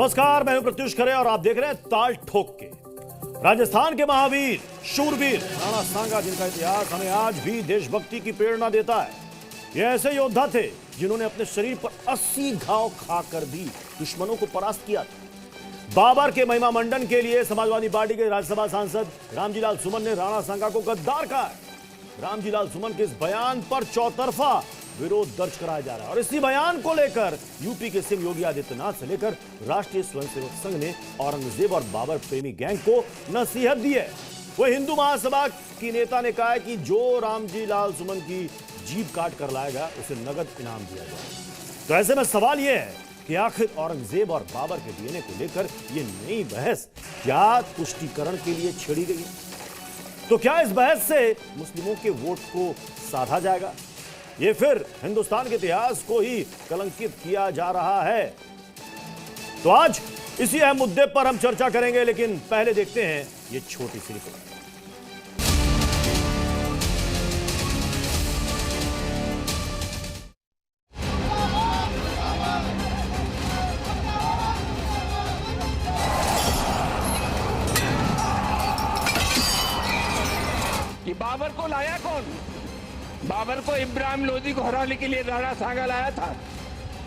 नमस्कार, मैं हूं प्रत्युष खरे और आप देख रहे हैं ताल ठोक के। राजस्थान के महावीर शूरवीर राणा सांगा, जिनका इतिहास हमें आज भी देशभक्ति की प्रेरणा देता है। ये ऐसे योद्धा थे जिन्होंने अपने शरीर पर 80 घाव खाकर भी दुश्मनों को परास्त किया था। बाबर के महिमा मंडन के लिए समाजवादी पार्टी के राज्यसभा सांसद रामजीलाल सुमन ने राणा सांगा को गद्दार कहा है। रामजीलाल सुमन के इस बयान पर चौतरफा विरोध दर्ज कराया जा रहा है और इसी बयान को लेकर यूपी के सीएम योगी आदित्यनाथ से लेकर राष्ट्रीय स्वयंसेवक संघ ने औरंगजेब और बाबर प्रेमी गैंग को नसीहत दी है। वह हिंदू महासभा की नेता ने कहा है कि जो रामजीलाल सुमन की जीभ काट कर लाएगा उसे नगद इनाम दिया जाएगा। तो ऐसे में सवाल यह है कि आखिर औरंगजेब और बाबर के डीएनए को लेकर यह नई बहस क्या पुष्टिकरण के लिए छेड़ी गई? तो क्या इस बहस से मुस्लिमों के वोट को साधा जाएगा? ये फिर हिंदुस्तान के इतिहास को ही कलंकित किया जा रहा है? तो आज इसी अहम मुद्दे पर हम चर्चा करेंगे, लेकिन पहले देखते हैं ये छोटी सी रिपोर्ट। कि बाबर को लाया कौन? बाबर को इब्राहिम लोदी को हराने के लिए राणा सांगा लाया था।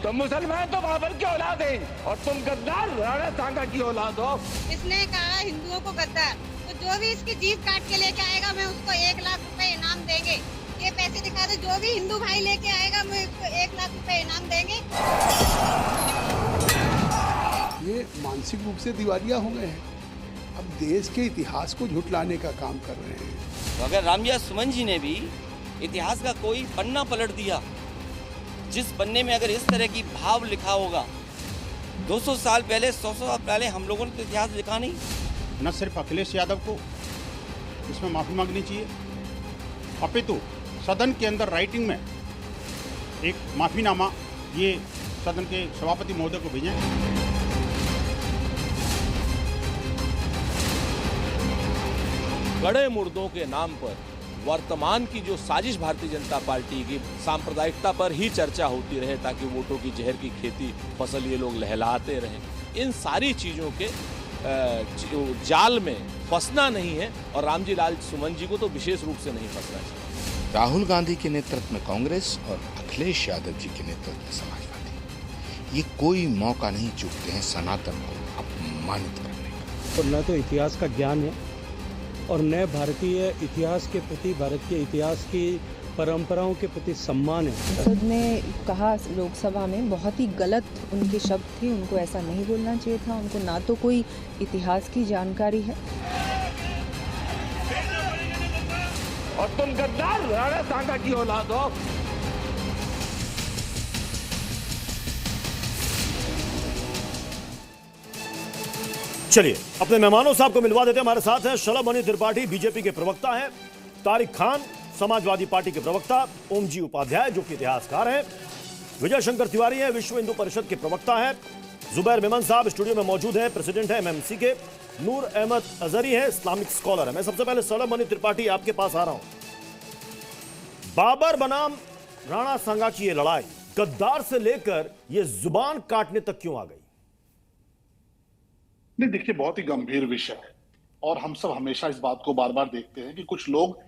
तो मुसलमान तो बाबर की औलाद हैं और तुम गद्दार राणा सांगा की औलाद हो। इसने कहा हिंदुओं को गद्दार, तो जो भी इसकी जीभ काट के लेके आएगा मैं उसको 1 लाख रुपए इनाम देंगे। ये पैसे दिखा दे, जो भी हिंदू भाई लेके आएगा मैं उसको 1 लाख रुपए इनाम देंगे। ये मानसिक रूप से दिवालिया हो गए हैं, अब देश के इतिहास को झुठलाने का काम कर रहे हैं। तो अगर रामजीलाल सुमन जी ने भी इतिहास का कोई पन्ना पलट दिया, जिस पन्ने में अगर इस तरह की भाव लिखा होगा, 200 साल पहले 100 साल पहले हम लोगों ने तो इतिहास लिखा नहीं। न सिर्फ अखिलेश यादव को इसमें माफ़ी मांगनी चाहिए, अपितु सदन के अंदर राइटिंग में एक माफ़ीनामा ये सदन के सभापति महोदय को भेजें। बड़े मुर्दों के नाम पर वर्तमान की जो साजिश भारतीय जनता पार्टी की सांप्रदायिकता पर ही चर्चा होती रहे, ताकि वोटों की जहर की खेती फसल ये लोग लहलाते रहें, इन सारी चीज़ों के जाल में फंसना नहीं है और रामजीलाल सुमन जी को तो विशेष रूप से नहीं फंसना चाहिए। राहुल गांधी के नेतृत्व में कांग्रेस और अखिलेश यादव जी के नेतृत्व में समाजवादी, ये कोई मौका नहीं चूकते हैं सनातन को अपमानित करने का। और न तो इतिहास का ज्ञान है और न भारतीय इतिहास के प्रति, भारत के इतिहास की परंपराओं के प्रति सम्मान है। संसद ने कहा, लोकसभा में बहुत ही गलत उनके शब्द थे, उनको ऐसा नहीं बोलना चाहिए था। उनको ना तो कोई इतिहास की जानकारी है। और तुम गद्दार राणा सांगा की औलाद हो। चलिए अपने मेहमानों साहब को मिलवा देते हैं। हमारे साथ हैं शलभ मणि त्रिपाठी, बीजेपी के प्रवक्ता हैं, तारिक खान समाजवादी पार्टी के प्रवक्ता, ओम जी उपाध्याय जो कि इतिहासकार हैं, विजय शंकर तिवारी हैं, विश्व हिंदू परिषद के प्रवक्ता हैं, जुबैर मेमन साहब स्टूडियो में मौजूद हैं, प्रेसिडेंट हैं एमएमसी के, नूर अहमद अजहरी हैं, इस्लामिक स्कॉलर है। मैं सबसे पहले शलभ मणि त्रिपाठी आपके पास आ रहा हूं। बाबर बनाम राणा सांगा की ये लड़ाई गद्दार से लेकर ये जुबान काटने तक क्यों आ गई? नहीं, देखिए बहुत ही गंभीर विषय है और हम सब हमेशा इस बात को बार बार देखते हैं कि कुछ लोग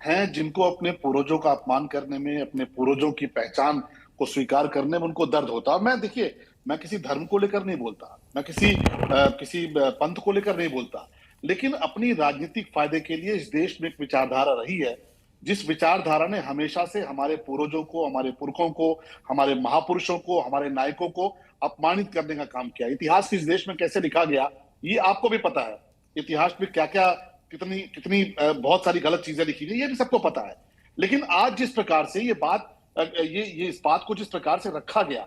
हैं जिनको अपने पूर्वजों का अपमान करने में, अपने पूर्वजों की पहचान को स्वीकार करने में उनको दर्द होता है। मैं किसी धर्म को लेकर नहीं बोलता, मैं किसी पंथ को लेकर नहीं बोलता, लेकिन अपनी राजनीतिक फायदे के लिए इस देश में एक विचारधारा रही है, जिस विचारधारा ने हमेशा से हमारे पूर्वजों को, हमारे पुरखों को, हमारे महापुरुषों को, हमारे नायकों को अपमानित करने का काम किया। इतिहास इस देश में कैसे लिखा गया ये आपको भी पता है। इतिहास में क्या क्या कितनी बहुत सारी गलत चीजें लिखी गई ये भी सबको पता है। लेकिन आज जिस प्रकार से ये इस बात को जिस प्रकार से रखा गया,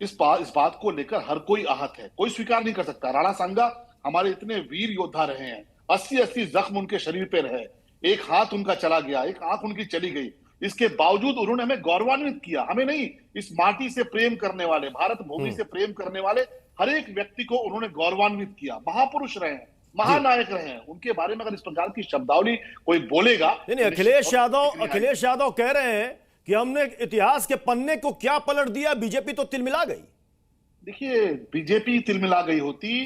इस बात को लेकर हर कोई आहत है, कोई स्वीकार नहीं कर सकता। राणा सांगा हमारे इतने वीर योद्धा रहे हैं, 80 जख्म उनके शरीर पे रहे, एक हाथ उनका चला गया, एक आंख उनकी चली गई, इसके बावजूद उन्होंने हमें गौरवान्वित किया। हमें नहीं, इस माटी से प्रेम करने वाले, भारत भूमि से प्रेम करने वाले हर एक व्यक्ति को उन्होंने गौरवान्वित किया। महापुरुष रहे हैं, महानायक रहे हैं, उनके बारे में अगर इस प्रकार की शब्दावली कोई बोलेगा। नहीं, अखिलेश यादव कह रहे हैं कि हमने इतिहास के पन्ने को क्या पलट दिया, बीजेपी तो तिलमिला गई। देखिए, बीजेपी तिलमिला गई होती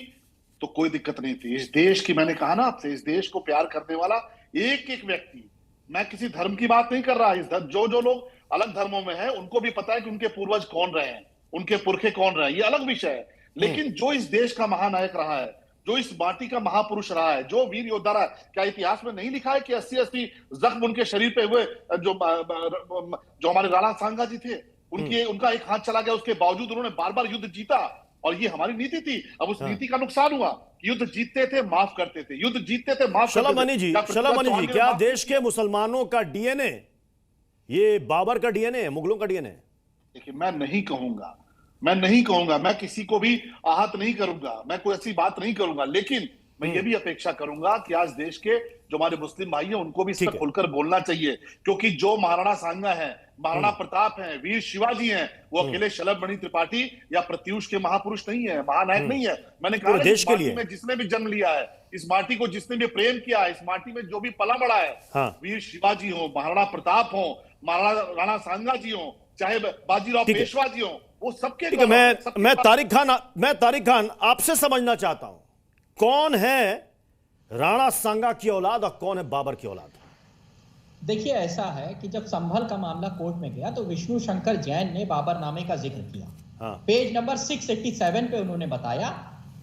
तो कोई दिक्कत नहीं थी। इस देश की, मैंने कहा ना आपसे, इस देश को प्यार करने वाला एक एक व्यक्ति, मैं किसी धर्म की बात नहीं कर रहा, इस धर्म जो लोग अलग धर्मों में हैं उनको भी पता है कि उनके पूर्वज कौन रहे हैं, उनके पुरखे कौन रहे हैं, ये अलग विषय है। लेकिन जो इस देश का महानायक रहा है, जो इस माटी का महापुरुष रहा है, जो वीर योद्धा रहा है, क्या इतिहास में नहीं लिखा है कि 80-80 जख्म उनके शरीर पे हुए? जो हमारे राणा सांगा जी थे, उनका एक हाथ चला गया, उसके बावजूद उन्होंने बार बार युद्ध जीता, और ये हमारी नीति थी। अब उस नीति का नुकसान हुआ, युद्ध जीतते थे माफ करते थे, युद्ध जीतते थे माफ करते थे। शलामनी जी, क्या देश के मुसलमानों का डीएनए ये बाबर का डीएनए है, मुगलों का डीएनए? देखिए, मैं नहीं कहूंगा, मैं किसी को भी आहत नहीं करूंगा, मैं कोई ऐसी बात नहीं करूंगा, लेकिन मैं ये भी अपेक्षा करूंगा कि आज देश के जो हमारे मुस्लिम भाई हैं उनको भी इस पर खुलकर बोलना चाहिए, क्योंकि जो महाराणा सांगा है, महाराणा प्रताप हैं, वीर शिवाजी हैं, वो अकेले शलभमणि त्रिपाठी या प्रत्युष के महापुरुष नहीं है, महानायक नहीं है। मैंने कहा देश के लिए में जिसने भी जन्म लिया है, इस माटी को जिसने भी प्रेम किया है, इस माटी में जो भी पला बड़ा है, वीर शिवाजी हो, महाराणा प्रताप हो, महाराणा राणा सांगा जी हो, चाहे बाजीराव पेशवा जी हो, वो सबके। मैं तारिक खान आपसे समझना चाहता हूं, कौन है राणा सांगा की औलाद और कौन है बाबर की औलाद? देखिए, ऐसा है कि जब संभल का मामला कोर्ट में गया तो विष्णु शंकर जैन ने बाबरनामे का जिक्र किया। पेज नंबर 687 पे उन्होंने बताया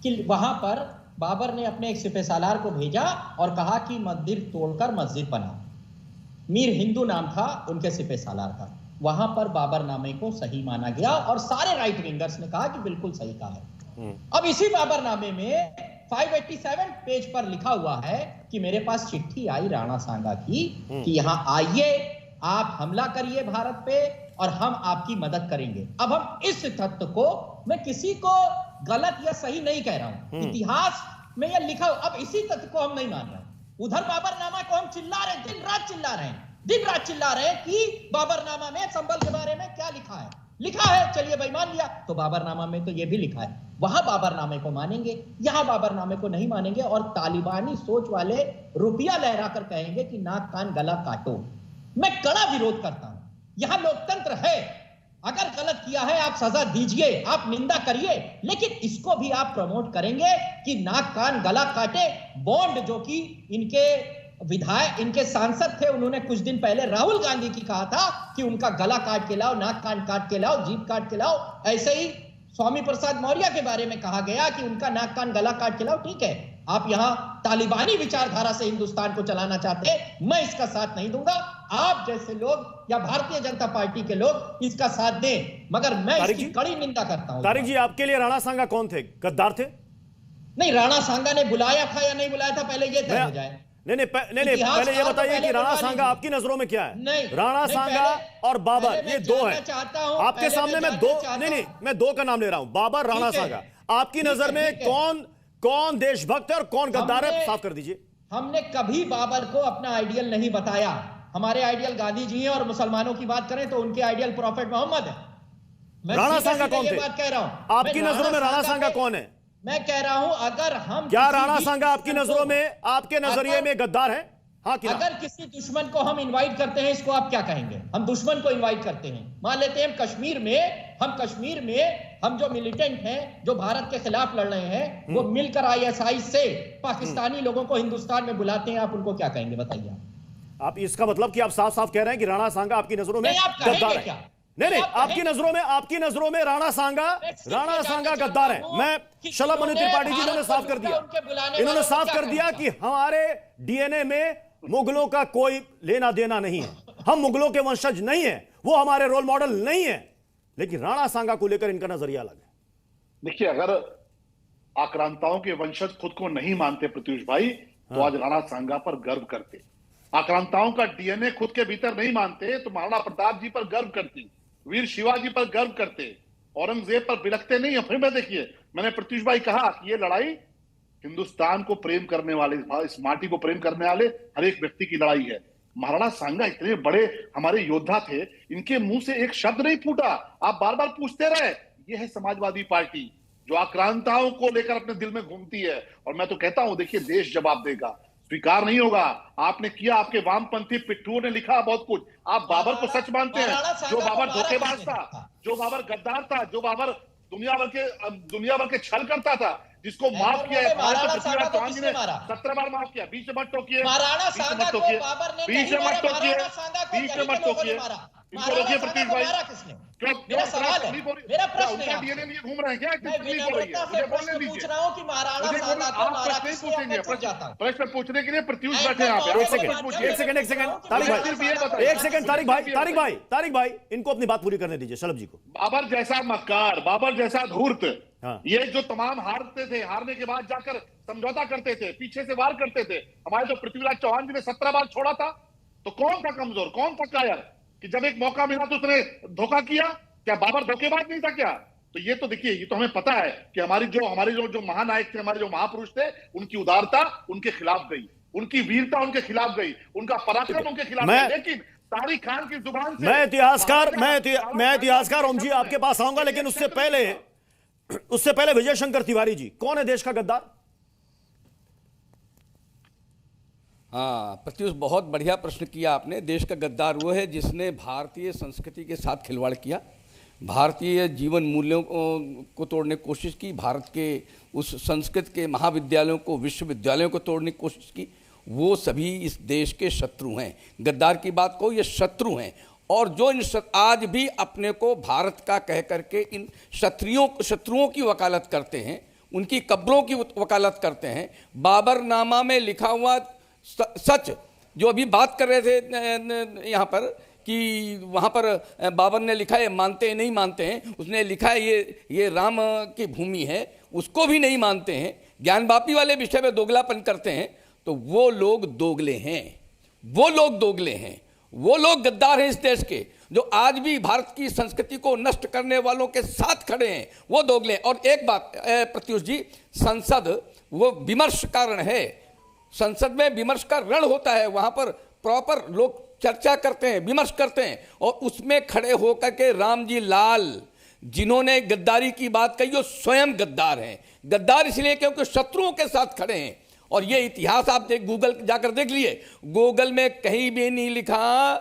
कि वहां पर बाबर ने अपने एक सिपहसालार को भेजा और कहा कि मंदिर तोड़कर मस्जिद बनाओ। मीर हिंदू नाम था उनके सिपहसालार का। वहां पर बाबरनामे को सही माना गया और सारे राइट विंगर्स ने कहा कि बिल्कुल सही कहा है। अब इसी बाबरनामे में 587 पेज पर लिखा हुआ है कि मेरे पास चिट्ठी आई राणा सांगा की कि यहां आइए, आप हमला करिए भारत पे और हम आपकी मदद करेंगे। अब हम इस तथ्य को, मैं किसी को गलत या सही नहीं कह रहा हूं, इतिहास में यह लिखा, अब इसी तथ्य को हम नहीं मान रहे। उधर बाबरनामा को हम चिल्ला रहे, दिन रात चिल्ला रहे हैं कि बाबरनामा में संभल के बारे में क्या लिखा है, चलिए भाई मान लिया, तो बाबरनामा में तो यह भी लिखा है। वहां बाबरनामे को मानेंगे, यहां बाबरनामे को नहीं मानेंगे और तालिबानी सोच वाले रुपया लहरा कर कहेंगे कि नाक कान गला काटो। मैं कड़ा विरोध करता हूं। यहां लोकतंत्र है, अगर गलत किया है आप सजा दीजिए, आप निंदा करिए, लेकिन इसको भी आप प्रमोट करेंगे कि नाक कान गला काटे। बॉन्ड जो कि इनके विधायक, इनके सांसद थे, उन्होंने कुछ दिन पहले राहुल गांधी की कहा था कि उनका गला काट के लाओ, नाक कान काट के लाओ, जीभ काट के लाओ। ऐसे ही स्वामी प्रसाद मौर्य के बारे में कहा गया कि उनका नाक कान गला काट के लाओ। ठीक है, आप यहां तालिबानी विचारधारा से हिंदुस्तान को चलाना चाहते हैं, मैं इसका साथ नहीं दूंगा। आप जैसे लोग या भारतीय जनता पार्टी के लोग इसका साथ दें, मगर मैं इसकी कड़ी निंदा करता हूं। तारिक जी, आपके लिए राणा सांगा कौन थे? गद्दार थे? नहीं, राणा सांगा ने बुलाया था या नहीं बुलाया था, पहले यह तय हो जाए। नहीं, पहले ये बताइए कि राणा सांगा आपकी नजरों में क्या है? नहीं, राणा सांगा और बाबर, ये दो हैं आपके सामने। मैं दो का नाम ले रहा हूं, बाबर, राणा सांगा। आपकी नजर में कौन देशभक्त है और कौन गद्दार है, साफ कर दीजिए। हमने कभी बाबर को अपना आइडियल नहीं बताया। हमारे आइडियल गांधी जी हैं, और मुसलमानों की बात करें तो उनके आइडियल प्रॉफिट मोहम्मद है। राणा सांगा कौन थे? बात कह रहा हूं, आपकी नजरों में राणा सांगा कौन है? मैं कह रहा हूं, अगर हम क्या राणा सांगा आपकी नजरों में, आपके नजरिए में गद्दार है? हाँ, अगर किसी दुश्मन को हम इनवाइट करते हैं, इसको आप क्या कहेंगे? हम दुश्मन को इनवाइट करते हैं। मान लेते हैं कश्मीर में हम जो मिलिटेंट हैं, जो भारत के खिलाफ लड़ रहे हैं, वो मिलकर ISI से पाकिस्तानी लोगों को हिंदुस्तान में बुलाते हैं, आप उनको क्या कहेंगे? बताइए आप। इसका मतलब कि आप साफ साफ कह रहे हैं कि राणा सांगा आपकी नजरों में गद्दार है? नहीं, आपकी नजरों में राणा सांगा गद्दार है। मैं शलभमणि त्रिपाठी जी ने साफ कर दिया, इन्होंने साफ कर दिया कि हमारे डीएनए में मुगलों का कोई लेना देना नहीं है, हम मुगलों के वंशज नहीं है, वो हमारे रोल मॉडल नहीं है। लेकिन राणा सांगा को लेकर इनका नजरिया अलग है। देखिए, अगर आक्रांताओं के वंशज खुद को नहीं मानते प्रत्युष भाई, तो आज राणा सांगा पर गर्व करते। आक्रांताओं का डीएनए खुद के भीतर नहीं मानते तो महाराणा प्रताप जी पर गर्व करती, वीर शिवाजी पर गर्व करते, औरंगजेब पर बिलखते नहीं है। फिर मैं देखिए, मैंने प्रत्युष भाई कहा कि ये लड़ाई हिंदुस्तान को प्रेम करने वाले, इस माटी को प्रेम करने वाले हर एक व्यक्ति की लड़ाई है। महाराणा सांगा इतने बड़े हमारे योद्धा थे, इनके मुंह से एक शब्द नहीं फूटा, आप बार बार पूछते रहे। ये है समाजवादी पार्टी जो आक्रांताओं को लेकर अपने दिल में घूमती है। और मैं तो कहता हूं, देखिए, देश जवाब देगा, स्वीकार नहीं होगा। आपने किया, आपके वामपंथी पिट्ठुओं ने लिखा बहुत कुछ। आप बाबर को सच मानते हैं, जो बाबर धोखेबाज था, जो बाबर गद्दार था, जो बाबर दुनिया भर के छल करता था, जिसको माफ किया है महाराणा सांगा को किसने मारा? 17 बार माफ किया। बीच में मत टोकिए, महाराणा सांगा को बाबर ने बीच में मत टोकिए, बीच में मत टोकिए, इनको रोकिए पृथ्वीश भाई। मेरा सवाल है, मेरा प्रश्न है, डीएनए लिए घूम रहे हैं क्या? मैं विनम्रता से प्रश्न पूछ रहा हूं कि महाराणा सांगा को मारा किसने? मैं पूछ जाता हूं। प्रश्न पूछने के लिए प्रत्युष बैठे हैं यहाँ पे। एक सेकंड तारिक भाई इनको अपनी बात पूरी करने दीजिए, शलभ जी को। बाबर जैसा मक्कार, बाबर जैसा धूर्त, ये जो तमाम हारते थे, हारने के बाद जाकर समझौता करते थे, पीछे से वार करते थे। हमारे जो पृथ्वीराज चौहान जी ने 17 बार छोड़ा था, तो कौन था कमजोर, कौन था कायर कि जब एक मौका मिला तो उसने धोखा किया? क्या बाबर धोखेबाज नहीं था क्या? तो ये तो देखिए, ये तो हमें पता है कि हमारे जो महानायक थे, हमारे जो महापुरुष थे, उनकी उदारता उनके खिलाफ गई, उनकी वीरता उनके खिलाफ गई, उनका पराक्रम उनके खिलाफ गई। लेकिन तारिक खान की जुबान से मैं इतिहासकार ओम जी आपके पास आऊंगा, लेकिन उससे पहले विजय शंकर तिवारी जी, कौन है देश का गद्दार? हाँ प्रत्युष, बहुत बढ़िया प्रश्न किया आपने। देश का गद्दार वो है जिसने भारतीय संस्कृति के साथ खिलवाड़ किया, भारतीय जीवन मूल्यों को तोड़ने की कोशिश की, भारत के उस संस्कृत के महाविद्यालयों को, विश्वविद्यालयों को तोड़ने की कोशिश की। वो सभी इस देश के शत्रु हैं। गद्दार की बात को, ये शत्रु हैं। और जो आज भी अपने को भारत का कह करके इन शत्रुओं की वकालत करते हैं, उनकी कब्रों की वकालत करते हैं। बाबरनामा में लिखा हुआ सच जो अभी बात कर रहे थे यहाँ पर कि वहाँ पर बाबर ने लिखा है मानते हैं नहीं मानते हैं, उसने लिखा है ये राम की भूमि है, उसको भी नहीं मानते हैं, ज्ञानवापी वाले विषय में दोगलापन करते हैं। तो वो लोग दोगले हैं, वो लोग दोगले हैं, वो लोग गद्दार हैं इस देश के, जो आज भी भारत की संस्कृति को नष्ट करने वालों के साथ खड़े हैं, वो दोगले हैं। और एक बात प्रत्युष जी, संसद वो विमर्श कारण है, संसद में विमर्श का रण होता है, वहां पर प्रॉपर लोग चर्चा करते हैं, विमर्श करते हैं, और उसमें खड़े होकर के रामजी लाल जिन्होंने गद्दारी की बात कही, वो स्वयं गद्दार हैं। गद्दार इसलिए क्योंकि शत्रुओं के साथ खड़े हैं। और ये इतिहास आप गूगल जाकर देख लिए, गूगल में कहीं भी नहीं लिखा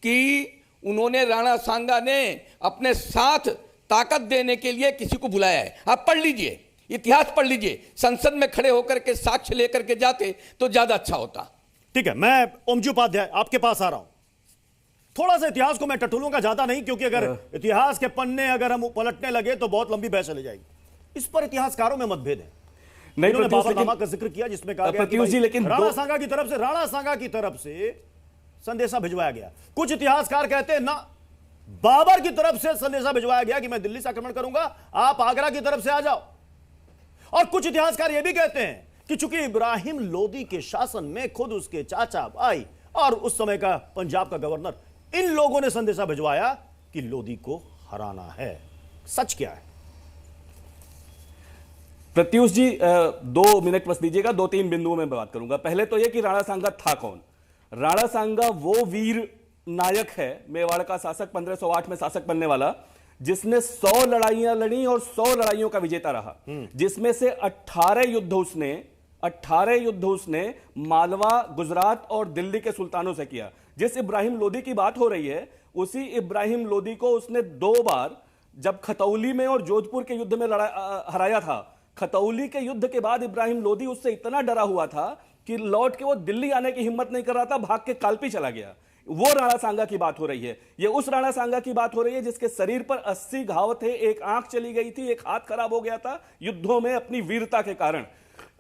कि उन्होंने, राणा सांगा ने अपने साथ ताकत देने के लिए किसी को बुलाया है। आप पढ़ लीजिए, इतिहास पढ़ लीजिए, संसद में खड़े होकर के साक्ष्य लेकर के जाते तो ज्यादा अच्छा होता। ठीक है, मैं ओमजी उपाध्याय आपके पास आ रहा हूं। थोड़ा सा इतिहास को मैं टटोलूंगा, ज्यादा नहीं, क्योंकि अगर इतिहास के पन्ने अगर हम पलटने लगे तो बहुत लंबी बहस चली जाएगी। इस पर इतिहासकारों में मतभेद है। नहीं, बाबरनामा का जिक्र किया जिसमें कहा गया कि लेकिन राणा सांगा की तरफ से संदेशा भिजवाया गया। कुछ इतिहासकार कहते हैं ना, बाबर की तरफ से संदेशा भिजवाया गया कि मैं दिल्ली से आक्रमण करूंगा, आप आगरा की तरफ से आ जाओ। और कुछ इतिहासकार यह भी कहते हैं कि चूंकि इब्राहिम लोदी के शासन में खुद उसके चाचा भाई और उस समय का पंजाब का गवर्नर, इन लोगों ने संदेशा भिजवाया कि लोदी को हराना है। सच क्या है? प्रत्युष जी 2 मिनट बस दीजिएगा, 2-3 बिंदुओं में बात करूंगा। पहले तो यह कि राणा सांगा था कौन? राणा सांगा वो वीर नायक है, मेवाड़ का शासक, 1508 में शासक बनने वाला, जिसने 100 लड़ाइयां लड़ी और 100 लड़ाइयों का विजेता रहा, जिसमें से 18 युद्ध उसने मालवा, गुजरात और दिल्ली के सुल्तानों से किया। जिस इब्राहिम लोदी की बात हो रही है, उसी इब्राहिम लोदी को उसने 2 बार, जब खतौली में और जोधपुर के युद्ध में हराया था। खतौली के युद्ध के बाद इब्राहिम लोदी उससे इतना डरा हुआ था कि लौट के वो दिल्ली आने की हिम्मत नहीं कर रहा था, भाग के कालपी चला गया। वो राणा सांगा की बात हो रही है। ये उस राणा सांगा की बात हो रही है जिसके शरीर पर 80 घाव थे, एक आंख चली गई थी, एक हाथ खराब हो गया था युद्धों में अपनी वीरता के कारण।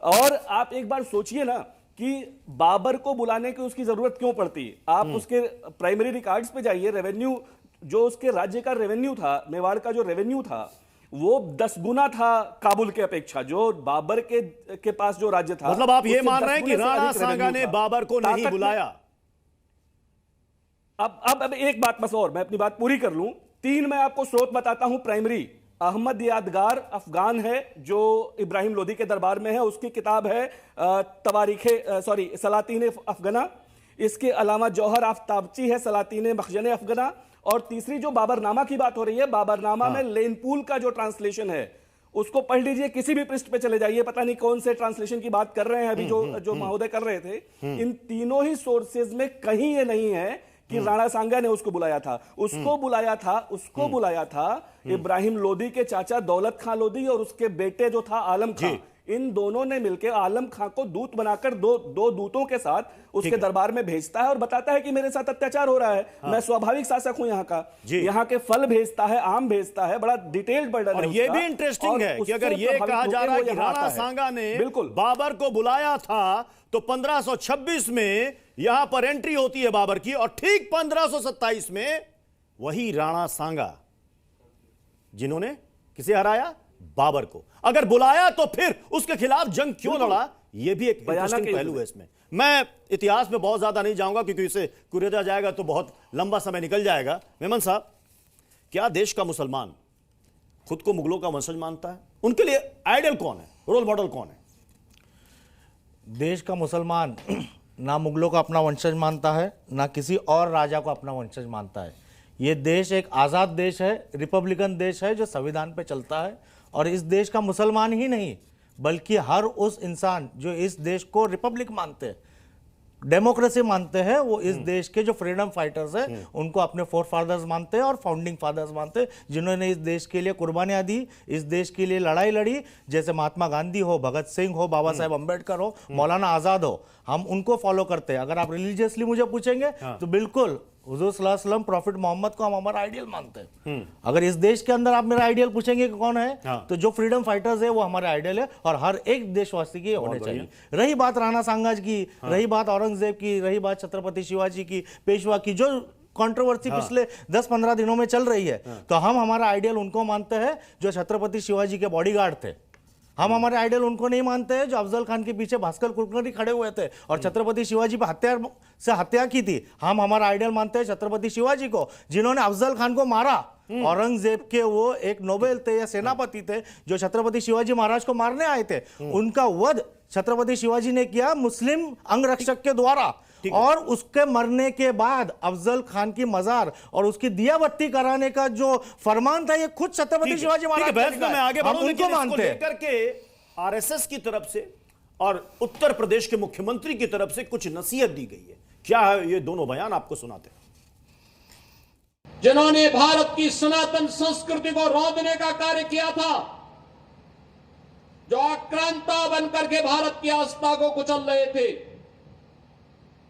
और आप एक बार सोचिए ना कि बाबर को बुलाने की उसकी जरूरत क्यों पड़ती? आप उसके प्राइमरी रिकॉर्ड्स पे जाइए, रेवेन्यू जो उसके राज्य का रेवेन्यू था, मेवाड़ का जो रेवेन्यू था, वो 10 गुना था काबुल के अपेक्षा, जो बाबर के पास जो राज्य था। मतलब आप ये मान रहे हैं कि राणा सांगा ने बाबर को नहीं बुलाया? अब एक बात बस और मैं अपनी बात पूरी कर लूं। 3 मैं आपको स्रोत बताता हूं प्राइमरी। अहमद यादगार अफगान है जो इब्राहिम लोदी के दरबार में है, उसकी किताब है सलातीन अफगाना। इसके अलावा जौहर आफ्ताबची है सलातीन मखजन अफगाना। और तीसरी जो बाबरनामा की बात हो रही है, बाबरनामा में लेनपूल का जो ट्रांसलेशन है उसको पढ़ लीजिए, किसी भी पृष्ठ पे चले जाइए, पता नहीं कौन से ट्रांसलेशन की बात कर रहे हैं अभी जो महोदय कर रहे थे। इन तीनों ही सोर्सेज में कहीं ये नहीं है कि राणा सांगा ने उसको बुलाया था। उसको बुलाया था इब्राहिम लोदी के चाचा दौलत खां लोदी और उसके बेटे जो था आलम खां। इन दोनों ने मिलकर आलम खां को दूत बनाकर दो दूतों के साथ उसके दरबार में भेजता है और बताता है कि मेरे साथ अत्याचार हो रहा है, मैं स्वाभाविक शासक हूं यहाँ का। यहाँ के फल भेजता है, आम भेजता है, बड़ा डिटेल्ड वर्णन है। और ये भी इंटरेस्टिंग है कि अगर ये कहा जा रहा है कि राणा सांगा ने बिल्कुल बाबर को बुलाया था तो 1526 में यहां पर एंट्री होती है बाबर की, और ठीक 1527 में वही राणा सांगा जिन्होंने किसे हराया, बाबर को, अगर बुलाया तो फिर उसके खिलाफ जंग क्यों लड़ा, यह भी एक इंटरेस्टिंग पहलू है इसमें। मैं इतिहास में बहुत ज्यादा नहीं जाऊंगा क्योंकि इसे कुरेदा जाएगा तो बहुत लंबा समय निकल जाएगा। मेमन साहब, क्या देश का मुसलमान खुद को मुगलों का वंशज मानता है? उनके लिए आइडियल कौन है, रोल मॉडल कौन है? देश का मुसलमान ना मुगलों का अपना वंशज मानता है, ना किसी और राजा को अपना वंशज मानता है। ये देश एक आज़ाद देश है, रिपब्लिकन देश है जो संविधान पे चलता है। और इस देश का मुसलमान ही नहीं बल्कि हर उस इंसान जो इस देश को रिपब्लिक मानते हैं, डेमोक्रेसी मानते हैं, वो इस देश के जो फ्रीडम फाइटर्स हैं उनको अपने फोर फादर्स मानते हैं और फाउंडिंग फादर्स मानते हैं, जिन्होंने इस देश के लिए कुर्बानियां दी, इस देश के लिए लड़ाई लड़ी। जैसे महात्मा गांधी हो, भगत सिंह हो, बाबा साहेब अम्बेडकर हो, मौलाना आज़ाद हो, हम उनको फॉलो करते हैं। अगर आप रिलीजियसली मुझे पूछेंगे तो बिल्कुल हुजूर सल्लल्लाहु अलैहि वसल्लम, प्रॉफिट मोहम्मद को हम हमारा आइडियल मानते हैं। अगर इस देश के अंदर आप मेरा आइडियल पूछेंगे कि कौन है, तो जो फ्रीडम फाइटर्स है वो हमारे आइडियल है और हर एक देशवासी की होने चाहिए। रही बात राणा सांगा की, रही बात औरंगजेब की, रही बात छत्रपति शिवाजी की, पेशवा की, जो कंट्रोवर्सी पिछले 10-15 दिनों में चल रही है, तो हम हमारा आइडियल उनको मानते हैं जो छत्रपति शिवाजी के बॉडीगार्ड थे। हम हमारे आइडियल उनको नहीं मानते हैं जो अफजल खान के पीछे भास्कर कुलकर्णी खड़े हुए थे और छत्रपति शिवाजी पर हत्या की थी। हम हमारा आइडियल मानते हैं छत्रपति शिवाजी को, जिन्होंने अफजल खान को मारा। औरंगजेब के वो एक नोबेल थे या सेनापति थे जो छत्रपति शिवाजी महाराज को मारने आए थे। उनका वध छत्रपति शिवाजी ने किया मुस्लिम अंगरक्षक के द्वारा, और उसके मरने के बाद अफजल खान की मजार और उसकी दिया बत्ती कराने का जो फरमान था, ये खुद छत्रपति शिवाजी महाराज में आगे बढ़ूं, लेकिन इसको लेकर के आरएसएस की तरफ से और उत्तर प्रदेश के मुख्यमंत्री की तरफ से कुछ नसीहत दी गई है। क्या है ये दोनों बयान, आपको सुनाते हैं। जिन्होंने भारत की सनातन संस्कृति को रौंदने का कार्य किया था, जो आक्रांता बनकर के भारत की आस्था को कुचल रहे थे,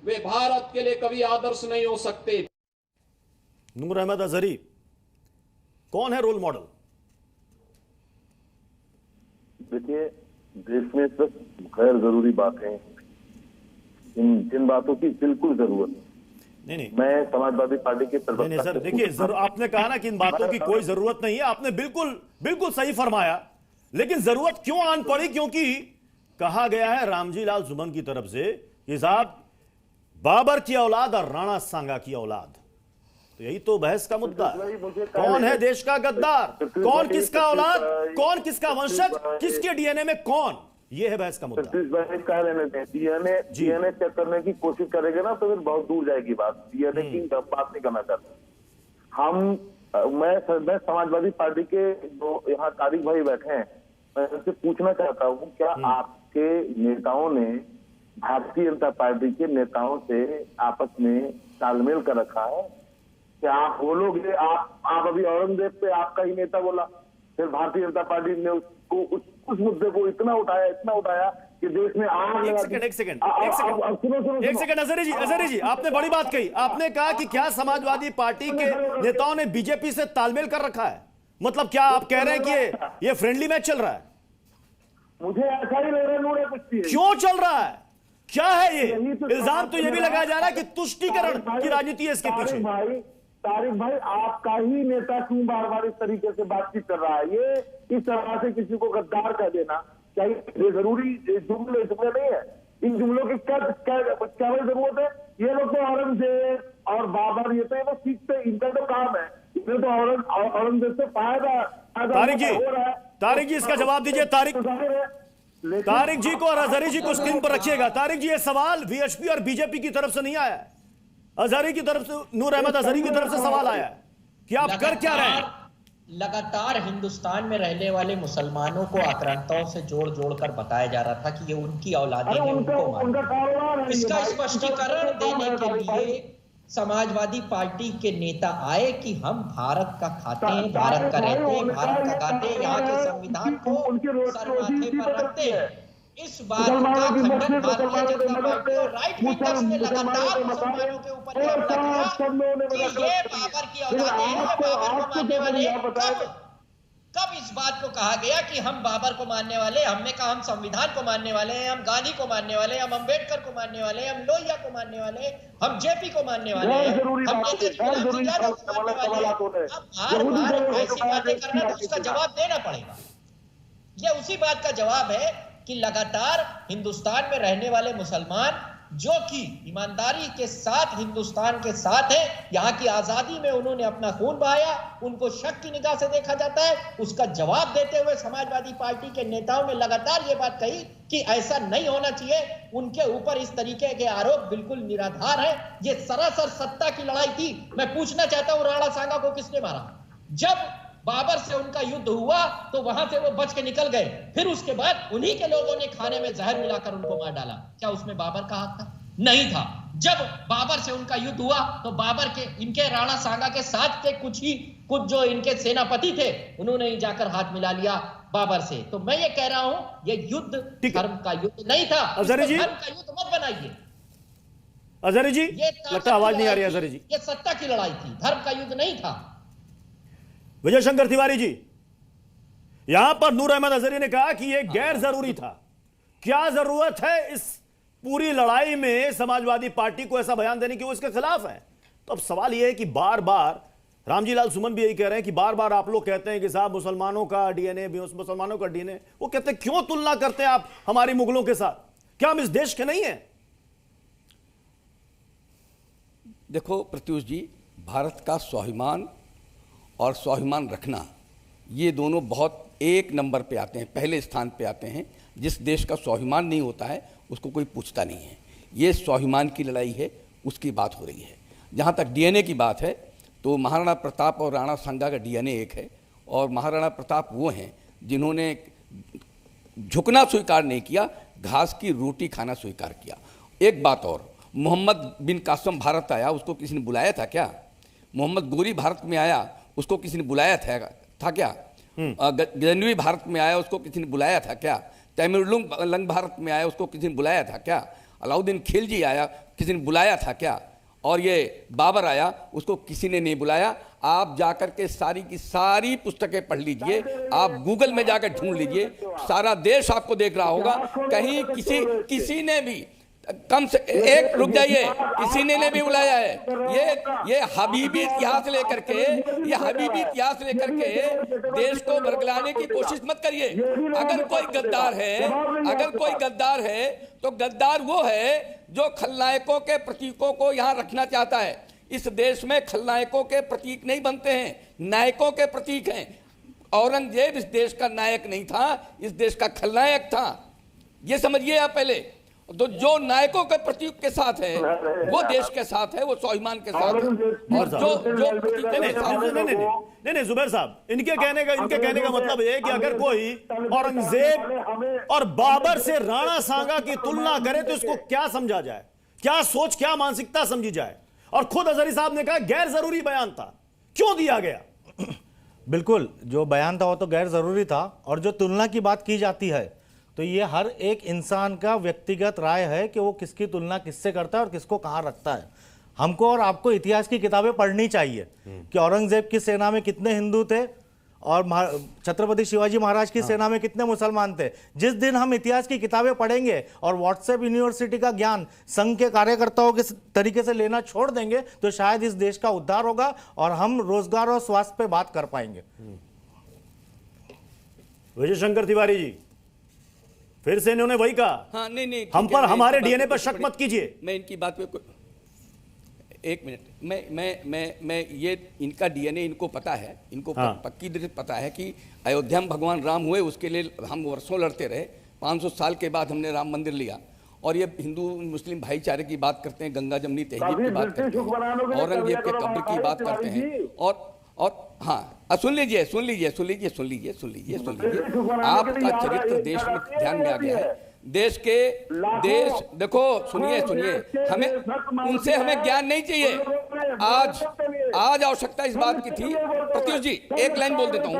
वे भारत के लिए कभी आदर्श नहीं हो सकते। नूर अहमद अजहरी कौन है रोल मॉडल? देखिए, देश में सिर्फ गैर जरूरी बातें, जिन बातों की बिल्कुल जरूरत नहीं, मैं समाजवादी पार्टी के नहीं सर, देखिए आपने कहा ना कि इन बातों की कोई जरूरत नहीं है, आपने बिल्कुल सही फरमाया, लेकिन जरूरत क्यों आन पड़ी? क्योंकि कहा गया है रामजी लाल जुमन की तरफ से कि साहब बाबर की औलाद और राणा सांगा की औलाद, तो यही तो बहस का मुद्दा है। कौन है देश का गद्दार, कौन किसका औलाद, कौन किसका वंशज, किसके डीएनए में कौन, ये है बहस का मुद्दा। कह लेने दें, डीएनए चेक करने की कोशिश करेंगे ना तो फिर बहुत दूर जाएगी बात। डीएनए की बात नहीं करना चाहते मैं समाजवादी पार्टी के जो यहाँ तारिक भाई बैठे हैं, मैं उनसे पूछना चाहता हूँ, क्या आपके नेताओं ने भारतीय जनता पार्टी के नेताओं से आपस में तालमेल कर रखा है? क्या आप बोलोगे, आप अभी औरंगजेब पे आपका ही नेता बोला, फिर भारतीय जनता पार्टी ने उसको उस मुद्दे को इतना उठाया कि देश में आग लगा। एक सेकंड अजहरी जी, आपने बड़ी बात कही। आपने कहा कि क्या समाजवादी पार्टी के नेताओं ने बीजेपी से तालमेल कर रखा है? मतलब क्या आप कह रहे हैं कि ये फ्रेंडली मैच चल रहा है? मुझे ऐसा ही लग रहा है। क्यों चल रहा है, क्या है ये इल्जाम? तो ये भी लगाया जा रहा है कि तुष्टीकरण की राजनीति है इसके पीछे। तारिक भाई, आपका ही नेता क्यों बार बार इस तरीके से बातचीत कर रहा है? ये इस तरह से किसी को गद्दार कह देना, क्या ये जरूरी जुमले नहीं है? इन जुमलों की क्या जरूरत है? ये लोग तो औरंगजेब और बाबर, ये तो सीखते, इनका तो काम है। इन्हें तो औरंगजेब से फायदा तारिक जी इसका जवाब दीजिए। तारिक जी को और अजहरी जी को स्क्रीन पर रखिएगा। तारिक जी, ये सवाल वीएचपी और बीजेपी की तरफ से नहीं आया है, अजहरी की तरफ से, नूर अहमद अजहरी की तरफ से सवाल आया है कि आप कर क्या रहे हैं? लगातार हिंदुस्तान में रहने वाले मुसलमानों को आक्रांताओं से जोड़ कर बताया जा रहा था कि ये उनकी औलादें हैं, उनको इसका स्पष्टीकरण देने के लिए समाजवादी पार्टी के नेता आए कि हम भारत का खाते हैं, भारत का रहते हैं, भारत का गाते हैं, यहाँ के संविधान को सर माथे पर रखते हैं। इस बात का खंडन भारतीय जनता पार्टी और राइट विंगर्स ने लगातार मुसलमानों के ऊपर ये हमला किया कि ये बाबर की औलादे हैं, बाबर को मानने वाले हैं। कब इस बात को कहा गया कि हम बाबर को मानने वाले? हमने कहा हम संविधान को मानने वाले हैं, हम गांधी को मानने वाले हैं, हम अंबेडकर को मानने वाले हैं, हम लोहिया को मानने वाले हैं, हम जेपी को मानने वाले हैं, हम नेताजी गुलाम यादव को मानने वाले हैं। अब बार-बार ऐसी बातें करना तो उसका जवाब देना पड़ेगा। यह उसी बात का जवाब है कि लगातार हिंदुस्तान में रहने वाले मुसलमान जो कि ईमानदारी के साथ हिंदुस्तान के साथ है, यहाँ की आजादी में उन्होंने अपना खून बहाया, उनको शक की निगाह से देखा जाता है। उसका जवाब देते हुए समाजवादी पार्टी के नेताओं ने लगातार ये बात कही कि ऐसा नहीं होना चाहिए। उनके ऊपर इस तरीके के आरोप बिल्कुल निराधार है। ये सरासर सत्ता की लड़ाई थी। मैं पूछना चाहता हूं, राणा सांगा को किसने मारा? जब बाबर से उनका युद्ध हुआ तो वहां से वो बच के निकल गए, फिर उसके बाद उन्हीं के लोगों ने खाने में जहर मिलाकर उनको मार डाला। क्या उसमें बाबर का हाथ था? नहीं था। जब बाबर से उनका युद्ध हुआ तो बाबर के इनके राणा सांगा के साथ के कुछ जो इनके सेनापति थे उन्होंने ही जाकर हाथ मिला लिया बाबर से। तो मैं ये कह रहा हूं, ये युद्ध धर्म का युद्ध नहीं था। धर्म का युद्ध मत बनाइए। अजहरी जी, लगता आवाज नहीं आ रही। अजहरी जी, ये सत्ता की लड़ाई थी, धर्म का युद्ध नहीं था। विजय शंकर तिवारी जी, यहां पर नूर अहमद अजहरी ने कहा कि यह गैर जरूरी था। क्या जरूरत है इस पूरी लड़ाई में समाजवादी पार्टी को ऐसा बयान देने की? वो इसके खिलाफ है। तो अब सवाल यह है कि बार बार रामजी लाल सुमन भी यही कह रहे हैं कि बार बार आप लोग कहते हैं कि साहब मुसलमानों का डीएनए, मुसलमानों का डीएनए, वो कहते हैं क्यों तुलना करते हैं आप हमारी मुगलों के साथ? क्या हम इस देश के नहीं हैं? देखो प्रत्युष जी, भारत का स्वाभिमान और स्वाभिमान रखना, ये दोनों बहुत एक नंबर पे आते हैं, पहले स्थान पे आते हैं। जिस देश का स्वाभिमान नहीं होता है उसको कोई पूछता नहीं है। ये स्वाभिमान की लड़ाई है, उसकी बात हो रही है। जहाँ तक डीएनए की बात है तो महाराणा प्रताप और राणा सांगा का डीएनए एक है, और महाराणा प्रताप वो हैं जिन्होंने झुकना स्वीकार नहीं किया, घास की रोटी खाना स्वीकार किया। एक बात और, मोहम्मद बिन कासम भारत आया, उसको किसी ने बुलाया था क्या? मोहम्मद गोरी भारत में आया, उसको किसी ने बुलाया था क्या? गजनवी भारत में आया, उसको किसी ने बुलाया था क्या? तैमूरलंग भारत में आया, उसको किसी ने बुलाया था क्या? अलाउद्दीन खिलजी आया, किसी ने बुलाया था क्या? और ये बाबर आया, उसको किसी ने नहीं बुलाया। आप जाकर के सारी की सारी पुस्तकें पढ़ लीजिए, आप गूगल में जाकर ढूंढ लीजिए, सारा देश आपको देख रहा होगा। कहीं किसी ने भी कम से एक, रुक जाइए, किसी ने भी बुलाया है? ये हबीबी इतिहास लेकर के, ये हबीबी इतिहास लेकर के देश को बरगलाने की कोशिश मत करिए। अगर कोई गद्दार है तो गद्दार वो है जो खलनायकों के प्रतीकों को यहाँ रखना चाहता है। इस देश में खलनायकों के प्रतीक नहीं बनते हैं, नायकों के प्रतीक हैं। औरंगजेब इस देश का नायक नहीं था, इस देश का खलनायक था। ये समझिए आप पहले। तो जो नायकों के प्रतीक के साथ है वो देश के साथ है, वो स्वाभिमान के साथ है। और जो नहीं जुबैर साहब, इनके कहने का मतलब ये है कि अगर कोई औरंगजेब और बाबर से राणा सांगा की तुलना करे तो इसको क्या समझा जाए, क्या सोच, क्या मानसिकता समझी जाए? और खुद अजहरी साहब ने कहा गैर जरूरी बयान था, क्यों दिया गया? बिल्कुल, जो बयान था वो तो गैर जरूरी था। और जो तुलना की बात की जाती है तो ये हर एक इंसान का व्यक्तिगत राय है कि वो किसकी तुलना किससे करता है और किसको कहाँ रखता है। हमको और आपको इतिहास की किताबें पढ़नी चाहिए कि औरंगजेब की सेना में कितने हिंदू थे और छत्रपति शिवाजी महाराज की सेना में कितने मुसलमान थे। जिस दिन हम इतिहास की किताबें पढ़ेंगे और व्हाट्सएप यूनिवर्सिटी का ज्ञान संघ के कार्यकर्ताओं के तरीके से लेना छोड़ देंगे तो शायद इस देश का उद्धार होगा और हम रोजगार और स्वास्थ्य पे बात कर पाएंगे। विजय शंकर तिवारी जी, फिर से इन्होंने वही कहा। हाँ, नहीं, हम पर हमारे डीएनए पर शक मत कीजिए। मैं इनकी बात पे एक मिनट, मैं ये इनका डीएनए इनको पता है, इनको पक्की तरह पता है कि अयोध्या में भगवान राम हुए, उसके लिए हम वर्षों लड़ते रहे। 500 साल के बाद हमने राम मंदिर लिया। और ये हिंदू मुस्लिम भाईचारे की बात करते हैं, गंगा जमनी तहजीब की बात करते हैं, औरंगजेब के कब्र की बात करते हैं। और हाँ, सुन लीजिए, आपका चरित्र देश में ध्यान में आ गया है। देश देखो सुनिए हमें उनसे हमें ज्ञान नहीं चाहिए। आज आवश्यकता इस बात की थी। प्रत्युष जी एक लाइन बोल देता हूँ।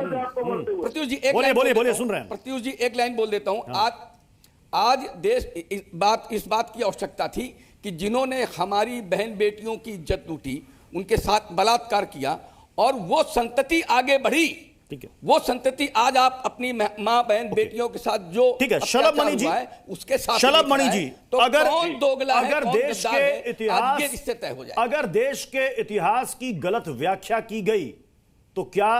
प्रत्युष जी बोलिए सुन रहे हैं। प्रत्युष जी एक लाइन बोल देता हूँ। आज देश इस बात की आवश्यकता थी कि जिन्होंने हमारी बहन बेटियों की इज्जत लूटी, उनके साथ बलात्कार किया और वो संतति आगे बढ़ी, ठीक है, वो संतति आज आप अपनी मां बहन बेटियों के साथ जो ठीक है शलभ मणि जी उसके साथ शलभ मणि जी तो अगर कौन दोगला अगर है, देश के इतिहास इससे तय हो जाए। अगर देश के इतिहास की गलत व्याख्या की गई तो क्या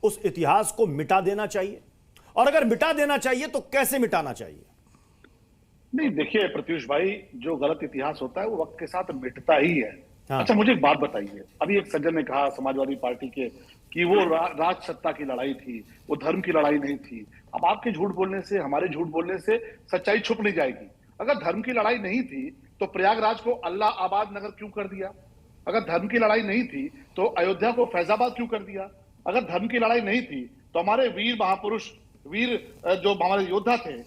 उस इतिहास को मिटा देना चाहिए, और अगर मिटा देना चाहिए तो कैसे मिटाना चाहिए? नहीं देखिए प्रत्युष भाई, जो गलत इतिहास होता है वो वक्त के साथ मिटता ही है। हाँ। अच्छा मुझे एक बात बताइए, अभी एक सज्जन ने कहा समाजवादी पार्टी के कि वो राज सत्ता की लड़ाई थी, वो धर्म की लड़ाई नहीं थी। अब आपके झूठ बोलने से, हमारे झूठ बोलने से सच्चाई छुप नहीं जाएगी। अगर धर्म की लड़ाई नहीं थी तो प्रयागराज को अल्लाह आबाद नगर क्यों कर दिया? अगर धर्म की लड़ाई नहीं थी तो अयोध्या को फैजाबाद क्यों कर दिया? अगर धर्म की लड़ाई नहीं थी तो हमारे वीर महापुरुष, वीर जो हमारे योद्धा थे,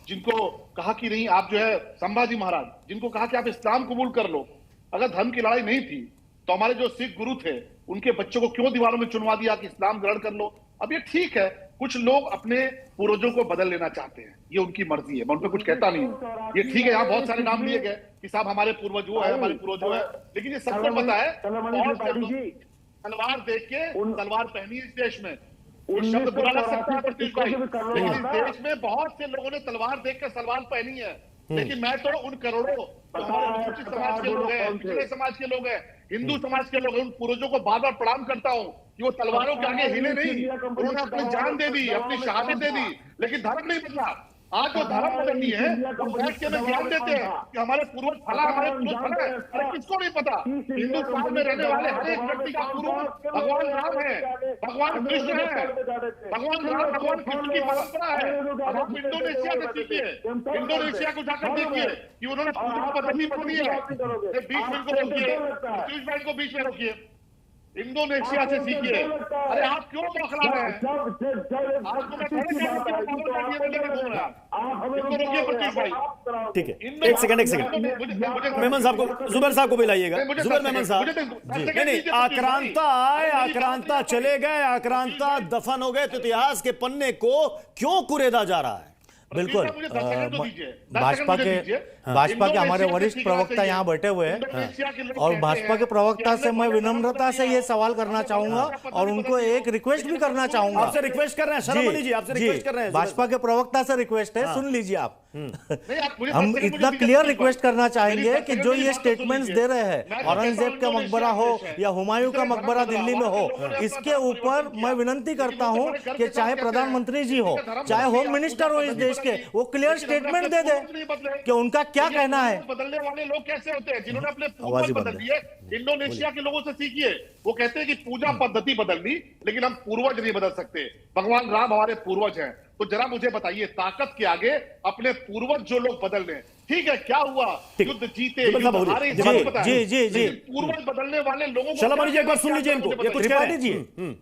जिनको कहा कि नहीं आप जो है संभाजी महाराज, जिनको कहा कि आप इस्लाम कबूल कर लो, अगर धर्म की लड़ाई नहीं थी तो हमारे जो सिख गुरु थे उनके बच्चों को क्यों दीवारों में चुनवा दिया कि इस्लाम ग्रहण कर लो? अब ये ठीक है, कुछ लोग अपने पूर्वजों को बदल लेना चाहते हैं, ये उनकी मर्जी है, मैं उन पर कुछ कहता नहीं हूँ। ये ठीक है, यहाँ बहुत सारे नाम लिए गए कि साहब हमारे पूर्वज वो है, हमारे पूर्वज वो है, लेकिन ये सबको पता है तलवार देख के तलवार पहनी इस देश में। शब्द बुरा लग सकता है प्रत्युष भाई, लेकिन इस देश में बहुत से लोगों ने तलवार देख कर सलवार पहनी है। लेकिन मैं तो उन करोड़ों अनुसूचित समाज के लोग हैं, पिछड़े समाज के लोग हैं, हिंदू समाज के लोग हैं, उन पूर्वजों को बार बार प्रणाम करता हूँ कि वो तलवारों के आगे हिले नहीं, उन्होंने अपनी जान दे दी, अपनी शहादत दे दी, लेकिन धर्म नहीं बदला। आज जो धर्म बदलनी है वो बैठ के में ज्ञान देते हैं कि हमारे पूर्वज फला, हमारे पूर्वज फला है। अरे किसको नहीं पता, हिंदुस्तान में रहने वाले हर एक व्यक्ति का पूर्वज भगवान राम है, भगवान कृष्ण है, भगवान राम, भगवान कृष्ण की परंपरा है। अब आप इंडोनेशिया से सीखिए, इंडोनेशिया को जाकर देखिए कि उन्होंने पूजा पद्धति बदली है। बीच में इनको रोकिए, पीयूष भाई को बीच में रोकिए, इंडोनेशिया से सीखिए। अरे आप क्यों बौखला रहे हैं? ठीक है, एक सेकंड मेमन साहब को, जुबैर साहब को भी लाइएगा। जुबैर मेमन साहब, नहीं आक्रांता चले गए, आक्रांता दफन हो गए, तो इतिहास के पन्ने को क्यों कुरेदा जा रहा है? बिल्कुल, भाजपा के हमारे वरिष्ठ प्रवक्ता यहाँ बैठे हुए हैं और भाजपा के प्रवक्ता से मैं विनम्रता से ये सवाल करना चाहूंगा और उनको एक रिक्वेस्ट भी करना चाहूंगा। आपसे रिक्वेस्ट कर रहे हैं शरद मणि जी, आपसे रिक्वेस्ट कर रहे हैं, भाजपा के प्रवक्ता से रिक्वेस्ट है, सुन लीजिए आप। हम इतना क्लियर रिक्वेस्ट करना चाहेंगे कि जो ये स्टेटमेंट्स दे रहे हैं, औरंगजेब का मकबरा हो या हुमायूं का मकबरा दिल्ली में हो, इसके ऊपर मैं विनंती करता हूं कि चाहे प्रधानमंत्री जी हो, चाहे होम मिनिस्टर हो इस देश के, वो क्लियर स्टेटमेंट दे दे कि उनका क्या कहना है। बदलने वाले लोग कैसे होते हैं? जिन्होंने अपने पूर्वज बदल दिए। इंडोनेशिया के लोगों से सीखिए, वो कहते हैं कि पूजा पद्धति बदल दी लेकिन हम पूर्वज नहीं बदल सकते। भगवान राम हमारे पूर्वज हैं, तो जरा मुझे बताइए, ताकत के आगे अपने पूर्वज जो लोग बदल लें, ठीक है क्या हुआ, युद्ध जीते युद्ध हारे, जी पूर्वज बदलने वाले लोगों को शलभ मणि जी एक बार सुन लीजिए इनको, ये कुछ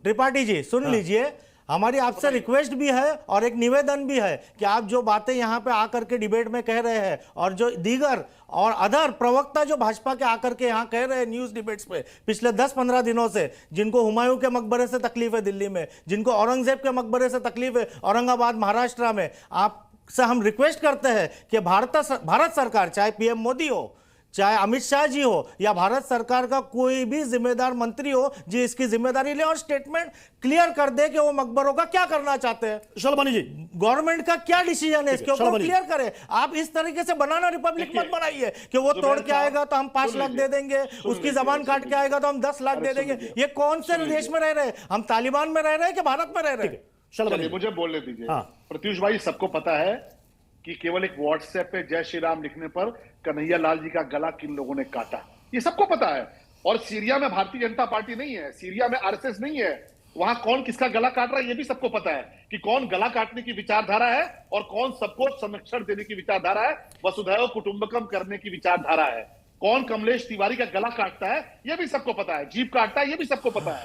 त्रिपाठी जी सुन लीजिए, हमारी आपसे रिक्वेस्ट भी है और एक निवेदन भी है कि आप जो बातें यहाँ पे आकर के डिबेट में कह रहे हैं और जो दीगर और अदर प्रवक्ता जो भाजपा के आकर के यहाँ कह रहे हैं न्यूज डिबेट्स पे पिछले 10-15 दिनों से, जिनको हुमायूं के मकबरे से तकलीफ है दिल्ली में, जिनको औरंगजेब के मकबरे से तकलीफ है औरंगाबाद महाराष्ट्र में, आपसे हम रिक्वेस्ट करते हैं कि भारत सरकार, चाहे पीएम मोदी हो, चाहे अमित शाह जी हो या भारत सरकार का कोई भी जिम्मेदार मंत्री हो, जी इसकी जिम्मेदारी ले और स्टेटमेंट क्लियर कर दे कि वो मकबरों का क्या करना चाहते हैं। शलभ मणि जी, गवर्नमेंट का क्या डिसीजन है इसके ऊपर क्लियर करें। आप इस तरीके से बनाना रिपब्लिक मत बनाइए कि वो तोड़ के आएगा तो हम 5 लाख दे देंगे, उसकी जबान काट के आएगा तो हम 10 लाख दे देंगे। ये कौन से देश में रह रहे हैं? हम तालिबान में रह रहे हैं कि भारत में रह रहे हैं? मुझे बोलने दीजिए। प्रत्युष भाई, सबको पता है कि केवल एक व्हाट्सएप पे जय श्री राम लिखने पर कन्हैया लाल जी का गला किन लोगों ने काटा, ये सबको पता है। और सीरिया में भारतीय जनता पार्टी नहीं है, सीरिया में आरएसएस नहीं है, वहां कौन किसका गला काट रहा है ये भी सबको पता है कि कौन गला काटने की विचारधारा है और कौन सबको संरक्षण देने की विचारधारा है, वसुधैव कुटुंबकम करने की विचारधारा है। कौन कमलेश तिवारी का गला काटता है ये भी सबको पता है, जीप काटता है ये भी सबको पता है,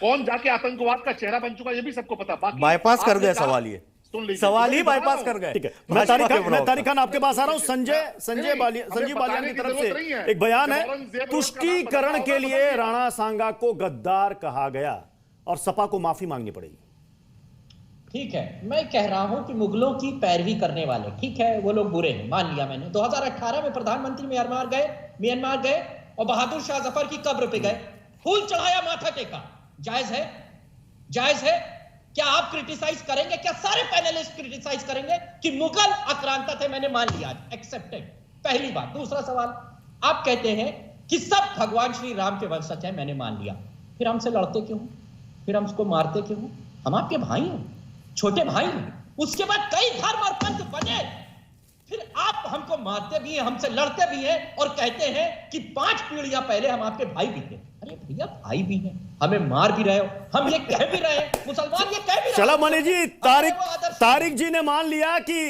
कौन जाके आतंकवाद का चेहरा बन चुका है ये भी सबको पता है। बाईपास कर गया सवाल ये। सवाल ही बाईपास कर गए। ठीक है, मैं तारिक खान आपके पास आ रहा हूं। संजीव बालियान की तरफ से एक बयान है, तुष्टीकरण के लिए राणा सांगा को गद्दार कहा गया और सपा को माफी मांगनी पड़ेगी। ठीक है, मैं कह रहा हूं कि मुगलों की पैरवी करने वाले, ठीक है, वो लोग बुरे हैं, मान लिया मैंने। 2018 में प्रधानमंत्री म्यांमार गए और बहादुर शाह जफर की कब्र पे गए, फूल चढ़ाया, माथा टेका। जायज है? जायज है? क्या आप क्रिटिसाइज करेंगे? क्या सारे पैनलिस्ट क्रिटिसाइज करेंगे कि मुगल आक्रांता थे? मैंने मान लिया, एक्सेप्टेड, पहली बात। दूसरा सवाल, आप कहते हैं कि सब भगवान श्री राम के वंशज हैं, मैंने मान लिया, फिर हमसे लड़ते क्यों? फिर हमको मारते क्यों? हम आपके भाई हैं, छोटे भाई हैं। उसके बाद कई धर्म और पंथ बने, फिर आप हमको मारते भी हैं, हमसे लड़ते भी हैं और कहते हैं कि 5 पीढ़ियां पहले हम आपके भाई भी थे। अरे भैया, भाई भी हैं, हमें मार भी रहे हो, हम ये कह भी रहे हैं, मुसलमान ये कह भी रहे। चलो मनी जी, तारिक जी ने मान लिया कि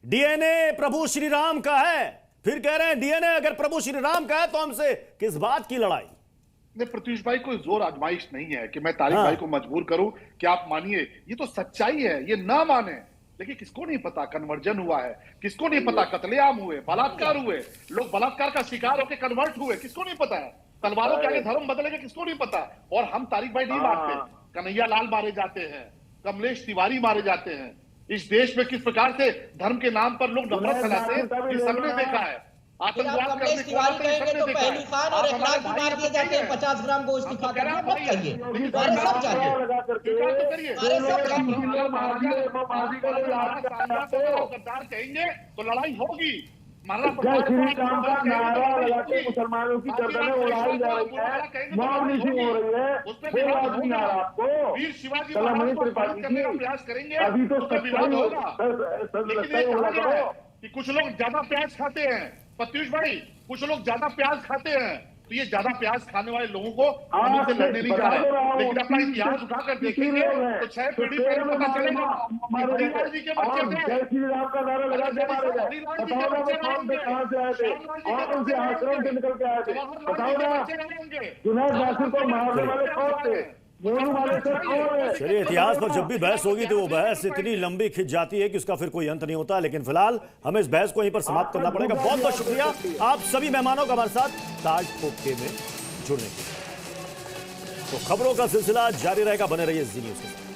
डीएनए प्रभु श्री राम का है, फिर कह रहे हैं डीएनए अगर प्रभु श्री राम का है तो हमसे किस बात की लड़ाई? प्रत्युष भाई, कोई जोर आजमाइश नहीं है कि मैं तारिक भाई को मजबूर करूं कि आप मानिए। ये तो सच्चाई है, ये ना माने। लेकिन किसको नहीं पता कन्वर्जन हुआ है, किसको नहीं पता कत्लेआम हुए, बलात्कार हुए, लोग बलात्कार का शिकार होकर कन्वर्ट हुए, किसको नहीं पता है? तलवारों के आगे धर्म बदलेगा, किसको नहीं पता? और हम तारिक भाई नहीं मारते। कन्हैया लाल मारे जाते हैं, कमलेश तिवारी मारे जाते हैं। इस देश में किस प्रकार से धर्म के नाम पर लोग नफरत फैलाते हैं, ये सबने देखा है। आतंकवाद कमलेश तिवारी कहेंगे तो पहली खान और इखलाक भी मार दिए जाते हैं, 50 ग्राम गोश्त खा कर। मत कहिए, हमारे सब जाते, हमारे सब गद्दार कहेंगे तो लड़ाई होगी। जय श्री राम का नारा लगा के मुसलमानों की गर्दनें उड़ाई जा रही है, मौत नहीं हो रही है, वो बात नहीं आ रहा आपको? वीर शिवाजी मणि त्रिपाठी जी, प्रयास करेंगे, अभी तो विवाद होगा। करो कि कुछ लोग ज्यादा प्याज खाते हैं, प्रत्युष भाई, कुछ लोग ज्यादा प्याज खाते हैं, तो ये ज्यादा प्याज खाने वाले लोगों को हम उनसे लड़ने नहीं जा रहे। लेकिन अपना इतिहास उठाकर देखेंगे तो 6 पीढ़ी पहले पता चलेगा हरिलाल जी के बच्चे थे। जय श्री राम का नारा लगा के मारे गए। बताओ ना, वो कौन से कहां से आए थे, कौन से आश्रम से निकल के आए थे? बताओ ना, जुनैद नासिर को मारने वाले कौन थे? चलिए, इतिहास पर जब भी बहस होगी तो वो बहस इतनी लंबी खिंच जाती है कि उसका फिर कोई अंत नहीं होता। लेकिन फिलहाल हमें इस बहस को यहीं पर समाप्त करना पड़ेगा। बहुत बहुत शुक्रिया आप सभी मेहमानों का हमारे साथ ताज ठोके में जुड़ने के लिए। तो खबरों का सिलसिला जारी रहेगा, बने रहिए जी न्यूज़ के साथ।